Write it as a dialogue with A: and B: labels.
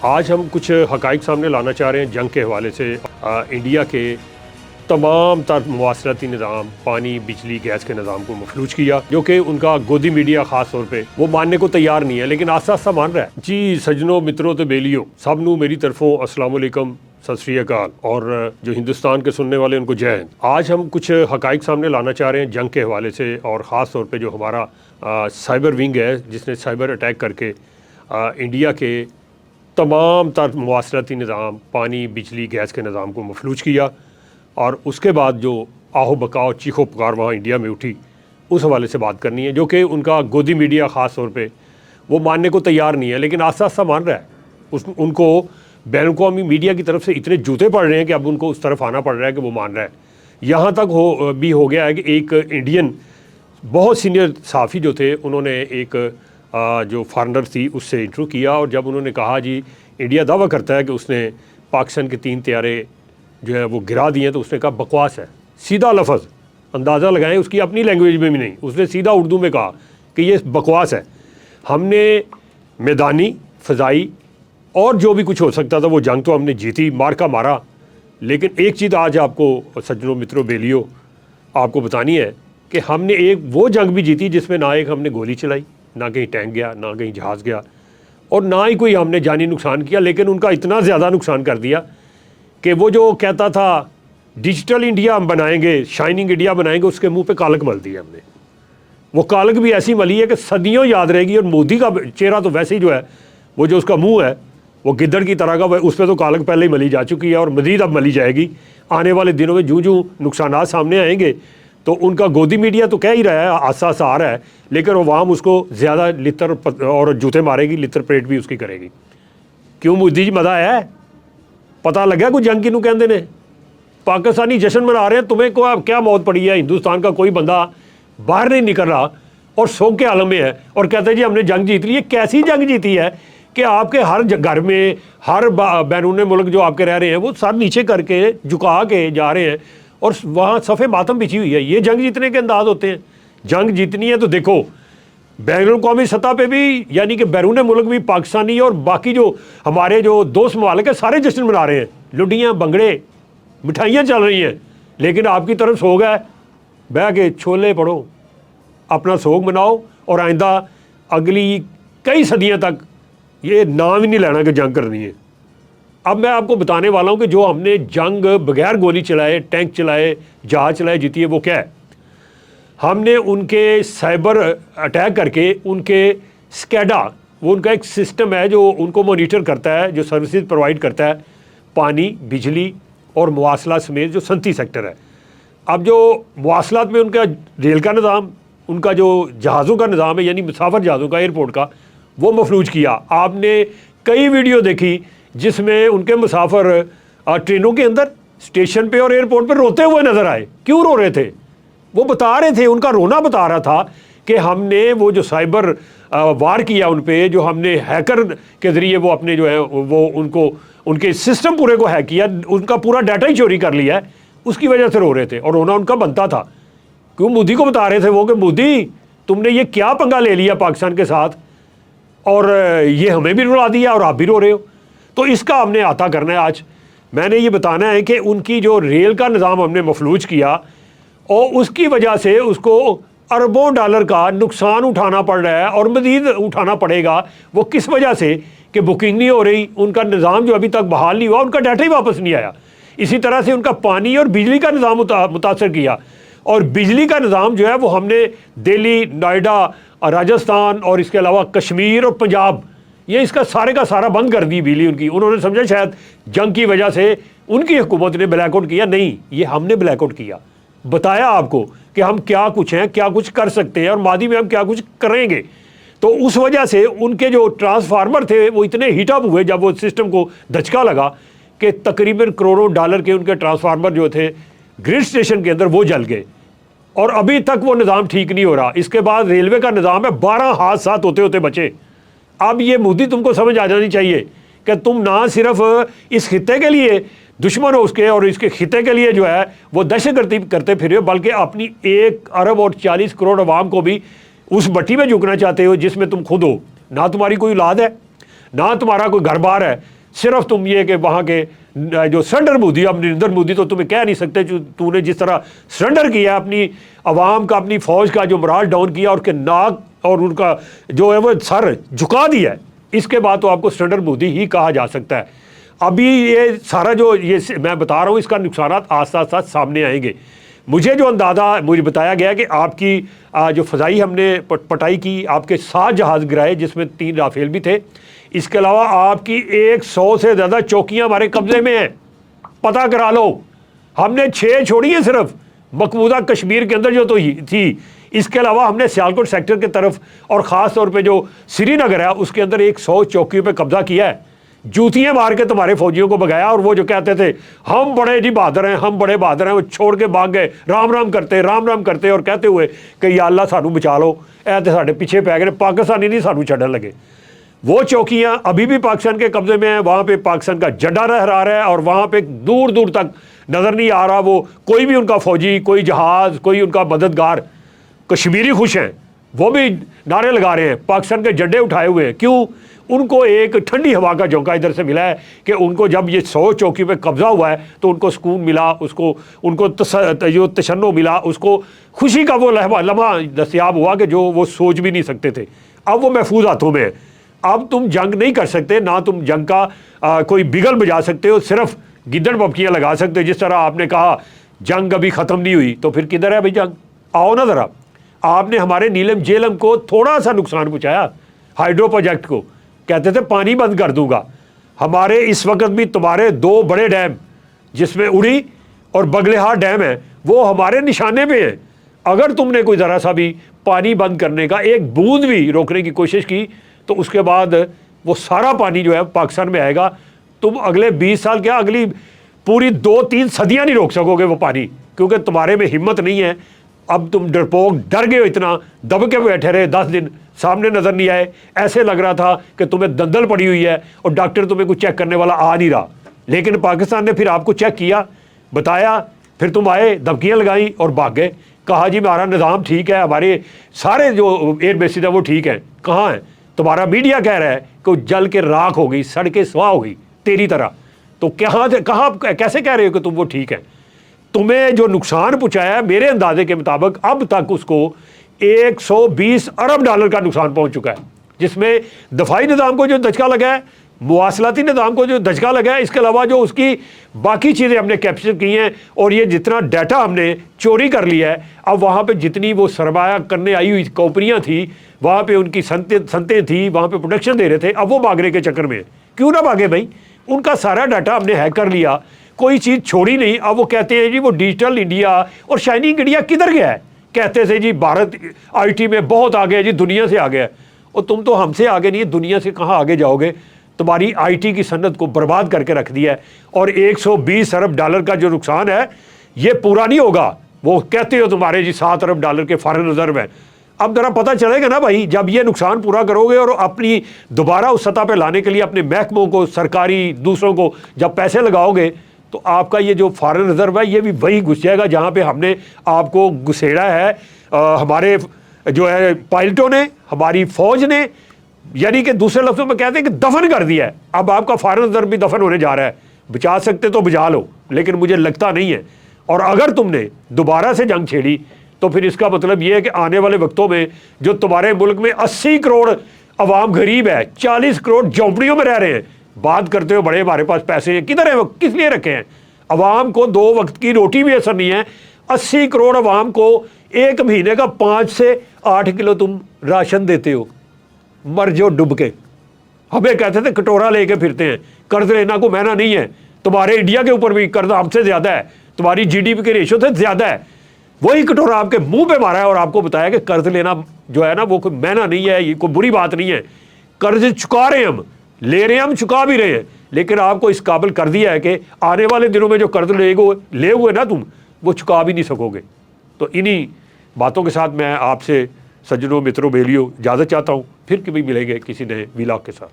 A: آج ہم کچھ حقائق سامنے لانا چاہ رہے ہیں جنگ کے حوالے سے۔ انڈیا کے تمام تر مواصلاتی نظام، پانی، بجلی، گیس کے نظام کو مفلوج کیا، جو کہ ان کا گودی میڈیا خاص طور پہ وہ ماننے کو تیار نہیں ہے، لیکن آہستہ آہستہ مان رہا ہے۔ جی سجنوں، متروں تے بیلیو، سب نو میری طرفوں السلام علیکم، ست سری اکال، اور جو ہندوستان کے سننے والے ان کو جے ہند۔ آج ہم کچھ حقائق سامنے لانا چاہ رہے ہیں جنگ کے حوالے سے، اور خاص طور پہ جو ہمارا سائبر ونگ ہے جس نے سائبر اٹیک کر کے انڈیا کے تمام تر مواصلاتی نظام، پانی، بجلی، گیس کے نظام کو مفلوج کیا، اور اس کے بعد جو آہو بکاؤ، چیخو پکار وہاں انڈیا میں اٹھی، اس حوالے سے بات کرنی ہے، جو کہ ان کا گودی میڈیا خاص طور پہ وہ ماننے کو تیار نہیں ہے، لیکن آہستہ آہستہ مان رہا ہے۔ ان کو بین الاقوامی میڈیا کی طرف سے اتنے جوتے پڑ رہے ہیں کہ اب ان کو اس طرف آنا پڑ رہا ہے کہ وہ مان رہا ہے۔ یہاں تک ہو گیا ہے کہ ایک انڈین بہت سینئر صحافی جو تھے، انہوں نے ایک جو فارنر تھی اس سے انٹرویو کیا، اور جب انہوں نے کہا جی انڈیا دعویٰ کرتا ہے کہ اس نے پاکستان کے 3 طیارے جو ہے وہ گرا دیے ہیں، تو اس نے کہا بکواس ہے۔ سیدھا لفظ، اندازہ لگائیں، اس کی اپنی لینگویج میں بھی نہیں، اس نے سیدھا اردو میں کہا کہ یہ بکواس ہے۔ ہم نے میدانی، فضائی اور جو بھی کچھ ہو سکتا تھا وہ جنگ تو ہم نے جیتی، مار کا مارا، لیکن ایک چیز آج آپ کو سجنوں، متروں، بیلیو آپ کو بتانی ہے کہ ہم نے ایک وہ جنگ بھی جیتی جس میں نہ ایک ہم نے گولی چلائی، نہ کہیں ٹینک گیا، نہ کہیں جہاز گیا، اور نہ ہی کوئی ہم نے جانی نقصان کیا، لیکن ان کا اتنا زیادہ نقصان کر دیا کہ وہ جو کہتا تھا ڈیجیٹل انڈیا ہم بنائیں گے، شائننگ انڈیا بنائیں گے، اس کے منہ پہ کالک مل دی ہم نے۔ وہ کالک بھی ایسی ملی ہے کہ صدیوں یاد رہے گی، اور مودی کا چہرہ تو ویسے ہی جو ہے وہ جو اس کا منہ ہے وہ گدڑ کی طرح کا، اس پہ تو کالک پہلے ہی ملی جا چکی ہے، اور مزید اب ملی جائے گی آنے والے دنوں میں۔ جو نقصانات سامنے آئیں گے تو ان کا گودی میڈیا تو کہہ ہی رہا ہے، آسا آسا آ رہا ہے، لیکن عوام اس کو زیادہ لتر اور جوتے مارے گی، لتر پریٹ بھی اس کی کرے گی۔ کیوں مودی جی مزہ ہے؟ پتہ لگا کوئی جنگ کینوں کہندے نے؟ پاکستانی جشن منا رہے ہیں، تمہیں کو اب کیا موت پڑی ہے؟ ہندوستان کا کوئی بندہ باہر نہیں نکل رہا اور سوگ کے عالم میں ہے، اور کہتے ہیں جی ہم نے جنگ جیت لی۔ یہ کیسی جنگ جیتی ہے کہ آپ کے ہر گھر میں، ہر بیرون ملک جو آپ کے رہ رہے ہیں وہ سر نیچے کر کے جھکا کے جا رہے ہیں، اور وہاں صفحے ماتم بچھی ہوئی ہے۔ یہ جنگ جیتنے کے انداز ہوتے ہیں؟ جنگ جیتنی ہے تو دیکھو بین الاقوامی سطح پہ بھی، یعنی کہ بیرون ملک بھی پاکستانی اور باقی جو ہمارے جو دوست ممالک ہیں سارے جشن منا رہے ہیں، لڈیاں، بنگڑے، مٹھائیاں چل رہی ہیں، لیکن آپ کی طرف سوگ ہے، بہ کے چھولے پڑھو، اپنا سوگ مناؤ، اور آئندہ اگلی کئی صدیاں تک یہ نام ہی نہیں لینا کہ جنگ کرنی ہے۔ اب میں آپ کو بتانے والا ہوں کہ جو ہم نے جنگ بغیر گولی چلائے، ٹینک چلائے، جہاز چلائے جیتی ہے، وہ کیا ہے؟ ہم نے ان کے سائبر اٹیک کر کے ان کے سکیڈا، وہ ان کا ایک سسٹم ہے جو ان کو مانیٹر کرتا ہے، جو سروسز پرووائڈ کرتا ہے، پانی، بجلی اور مواصلات سمیت جو صنعتی سیکٹر ہے۔ اب جو مواصلات میں ان کا ریل کا نظام، ان کا جو جہازوں کا نظام ہے، یعنی مسافر جہازوں کا، ایئرپورٹ کا، وہ مفلوج کیا۔ آپ نے کئی ویڈیو دیکھی جس میں ان کے مسافر ٹرینوں کے اندر، اسٹیشن پہ اور ایئرپورٹ پہ روتے ہوئے نظر آئے۔ کیوں رو رہے تھے؟ وہ بتا رہے تھے، ان کا رونا بتا رہا تھا کہ ہم نے وہ جو سائبر وار کیا ان پہ، جو ہم نے ہیکر کے ذریعے وہ اپنے جو ہے وہ ان کے سسٹم پورے کو ہیک کیا، ان کا پورا ڈیٹا ہی چوری کر لیا ہے، اس کی وجہ سے رو رہے تھے، اور رونا ان کا بنتا تھا۔ کیوں؟ مودی کو بتا رہے تھے وہ کہ مودی تم نے یہ کیا پنگا لے لیا پاکستان کے ساتھ، اور یہ ہمیں بھی رلا دیا اور آپ بھی رو رہے ہو۔ تو اس کا ہم نے احاطہ کرنا ہے۔ آج میں نے یہ بتانا ہے کہ ان کی جو ریل کا نظام ہم نے مفلوج کیا، اور اس کی وجہ سے اس کو اربوں ڈالر کا نقصان اٹھانا پڑ رہا ہے، اور مزید اٹھانا پڑے گا۔ وہ کس وجہ سے؟ کہ بکنگ نہیں ہو رہی، ان کا نظام جو ابھی تک بحال نہیں ہوا، ان کا ڈیٹا ہی واپس نہیں آیا۔ اسی طرح سے ان کا پانی اور بجلی کا نظام متاثر کیا، اور بجلی کا نظام جو ہے وہ ہم نے دہلی، نوئیڈا، راجستھان اور اس کے علاوہ کشمیر اور پنجاب، یہ اس کا سارے کا سارا بند کر دی بجلی ان کی۔ انہوں نے سمجھا شاید جنگ کی وجہ سے ان کی حکومت نے بلیک آؤٹ کیا، نہیں، یہ ہم نے بلیک آؤٹ کیا۔ بتایا آپ کو کہ ہم کیا کچھ ہیں، کیا کچھ کر سکتے ہیں، اور ماضی میں ہم کیا کچھ کریں گے۔ تو اس وجہ سے ان کے جو ٹرانسفارمر تھے وہ اتنے ہیٹ اپ ہوئے جب وہ سسٹم کو دھچکا لگا کہ تقریباً کروڑوں ڈالر کے ان کے ٹرانسفارمر جو تھے گرڈ اسٹیشن کے اندر وہ جل گئے، اور ابھی تک وہ نظام ٹھیک نہیں ہو رہا۔ اس کے بعد ریلوے کا نظام ہے، 12 حادثات ہوتے ہوتے بچے۔ اب یہ مودی تم کو سمجھ آ جانی چاہیے کہ تم نہ صرف اس خطے کے لیے دشمن ہو اس کے، اور اس کے خطے کے لیے جو ہے وہ دہشت گردی کرتے پھر ہو، بلکہ اپنی 1 ارب اور 40 کروڑ عوام کو بھی اس بٹی میں جھکنا چاہتے ہو جس میں تم خود ہو۔ نہ تمہاری کوئی اولاد ہے، ना तुम्हारा कोई घर बार है, सिर्फ तुम ये कि वहाँ के जो सरेंडर मोदी, अब नरेंद्र मोदी तो तुम्हें कह नहीं सकते, तूने जिस तरह सरेंडर किया अपनी आवाम का, अपनी फ़ौज का जो मोराल डाउन किया, और उनके नाक और उनका जो है वो सर झुका दिया है, इसके बाद तो आपको सरेंडर मोदी ही कहा जा सकता है। अभी ये सारा जो ये मैं बता रहा हूँ, इसका नुकसानात आस्ता आस्ता सामने आएंगे। मुझे जो अंदाज़ा मुझे बताया गया कि आपकी जो फ़ज़ाई हमने पटाई की, आपके 7 जहाज़ गिराए जिसमें 3 राफेल भी थे, इसके अलावा आपकी 100 से ज़्यादा चौकियाँ हमारे कब्ज़े में हैं, पता करा लो। हमने 6 छोड़ी हैं सिर्फ मकबूजा कश्मीर के अंदर जो तो थी, इसके अलावा हमने सियालकोट सेक्टर की तरफ और ख़ास तौर पे जो श्रीनगर है उसके अंदर 100 चौकियों पे कब्ज़ा किया है, जूतियाँ मार के तुम्हारे फौजियों को भगाया। और वो जो कहते थे हम बड़े जी बहादुर हैं, हम बड़े बहादुर हैं, वो छोड़ के भाग गए राम राम करते और कहते हुए कि या अल्लाह सानू बचा लो, ऐ तो साढ़े पीछे पै गए, पाकिस्तानी नहीं सानू छड्डन लगे। वो चौकियाँ अभी भी पाकिस्तान के कब्ज़े में हैं, वहाँ पे पाकिस्तान का झंडा लहरा रहा है और वहाँ पे दूर दूर तक नज़र नहीं आ रहा वो कोई भी उनका फ़ौजी, कोई जहाज़, कोई उनका मददगार। कश्मीरी खुश हैं, वो भी नारे लगा रहे हैं, पाकिस्तान के झंडे उठाए हुए हैं। क्यों? उनको एक ठंडी हवा का झोंका इधर से मिला है कि उनको जब ये 100 चौकी पे कब्ज़ा हुआ है तो उनको सुकून मिला, उनको जो तशन्नो मिला, उसको खुशी का वो लम्हा दस्तयाब हुआ कि जो वो सोच भी नहीं सकते थे। अब वो महफूज हाथों में है। अब तुम जंग नहीं कर सकते, ना तुम जंग का कोई बिगल बजा सकते हो, सिर्फ गिद्दड़ पपकियाँ लगा सकते हो। जिस तरह आपने कहा जंग अभी ख़त्म नहीं हुई, तो फिर किधर है भाई जंग? आओ ना ज़रा। आपने हमारे नीलम झेलम को थोड़ा सा नुकसान पहुँचाया, हाइड्रो प्रोजेक्ट को, कहते थे पानी बंद कर दूंगा। हमारे इस वक्त भी तुम्हारे 2 बड़े डैम जिसमें उड़ी और बगलेहार डैम है वो हमारे निशाने पे हैं। अगर तुमने कोई ज़रा सा भी पानी बंद करने का एक बूंद भी रोकने की कोशिश की तो उसके बाद वो सारा पानी जो है पाकिस्तान में आएगा। तुम अगले 20 साल क्या, अगली पूरी 2-3 सदियाँ नहीं रोक सकोगे वो पानी, क्योंकि तुम्हारे में हिम्मत नहीं है। अब तुम डरपोक डर गए हो, इतना दब के बैठे रहे 10 दिन, सामने नज़र नहीं आए। ऐसे लग रहा था कि तुम्हें दंदल पड़ी हुई है और डॉक्टर तुम्हें कुछ चेक करने वाला आ नहीं रहा। लेकिन पाकिस्तान ने फिर आपको चेक किया, बताया, फिर तुम आए, धमकियाँ लगाई और भाग गए। कहा जी हमारा निज़ाम ठीक है, हमारे सारे जो एयर बेसिस है वो ठीक है। कहाँ है? तुम्हारा मीडिया कह रहा है कि वो जल के राख हो गई, सड़ के स्वाह हो गई तेरी तरह। तो कहाँ कैसे कह रहे हो कि तुम वो ठीक है? तुम्हें जो नुकसान पहुँचाया मेरे अंदाजे के मुताबिक अब तक उसको 120 अरब डॉलर का नुकसान पहुँच चुका है, जिसमें दफाई निज़ाम को जो धचका लगा है, मुवासलाती निज़ाम को जो धचका लगा है, इसके अलावा जो उसकी बाकी चीज़ें हमने कैप्चर की हैं और ये जितना डाटा हमने चोरी कर लिया है, अब वहाँ पे जितनी वो सरमाया करने आई हुई कंपनियाँ थी, वहाँ पे उनकी संतें थी, वहाँ पे प्रोडक्शन दे रहे थे, अब वो भागने के चक्कर में क्यों ना भागे भाई? उनका सारा डाटा हमने हैक कर लिया, कोई चीज़ छोड़ी नहीं। अब वो कहते हैं जी वो डिजिटल इंडिया और शाइनिंग इंडिया किधर गया है? कहते थे जी भारत IT में बहुत आगे है जी, दुनिया से आगे है। और तुम तो हमसे आगे नहीं है, दुनिया से कहाँ आगे जाओगे? तुम्हारी IT की सनत को बर्बाद करके रख दिया है। और 120 अरब डॉलर का जो नुकसान है ये पूरा नहीं होगा। वो कहते हो तुम्हारे जी 7 अरब डॉलर के फॉरेन रिजर्व है। अब ज़रा पता चलेगा ना भाई, जब ये नुकसान पूरा करोगे और अपनी दोबारा उस सतह पे लाने के लिए अपने महकमों को, सरकारी दूसरों को जब पैसे लगाओगे, तो आपका ये जो फॉरेन रिजर्व है ये भी वही घुस जाएगा जहाँ पे हमने आपको घुसेड़ा है। हमारे जो है पायलटों ने, हमारी फ़ौज ने, यानी कि दूसरे लफ्ज़ों में कहते हैं कि दफन कर दिया है। अब आपका फॉरेन रिजर्व भी दफन होने जा रहा है। बचा सकते तो बचा लो, लेकिन मुझे लगता नहीं है। और अगर तुमने दोबारा से जंग छेड़ी तो फिर इसका मतलब ये है कि आने वाले वक्तों में जो तुम्हारे मुल्क में 80 करोड़ अवाम गरीब है, 40 करोड़ झोंपड़ियों में रह रहे हैं, बात करते हो बड़े हमारे पास पैसे हैं, किधर है वो? किस लिए रखे हैं? अवाम को 2 वक्त की रोटी भी असर नहीं है। 80 करोड़ अवाम को 1 महीने का 5 से 8 किलो तुम राशन देते हो, मर जो डूब के। हमें कहते थे कटोरा लेके फिरते हैं, कर्ज लेना को महंगा नहीं है। तुम्हारे इंडिया के ऊपर भी कर्ज हमसे ज़्यादा है, तुम्हारी GDP के रेशो से ज़्यादा है। वही कटोरा आपके मुंह पे मारा है और आपको बताया कि कर्ज लेना जो है ना वो कोई महंगा नहीं है, ये कोई बुरी बात नहीं है। कर्ज चुका रहे हैं हम, ले रहे हैं हम, चुका भी रहे हैं, लेकिन आपको इस काबिल कर दिया है कि आने वाले दिनों में जो कर्ज ले हुए ना तुम, वो चुका भी नहीं सकोगे। तो इन्हीं बातों के साथ मैं आपसे सज्जनों, मित्रों, बेलियों इजाज़त चाहता हूँ। फिर कभी मिलेंगे किसी नए व्लॉग के साथ।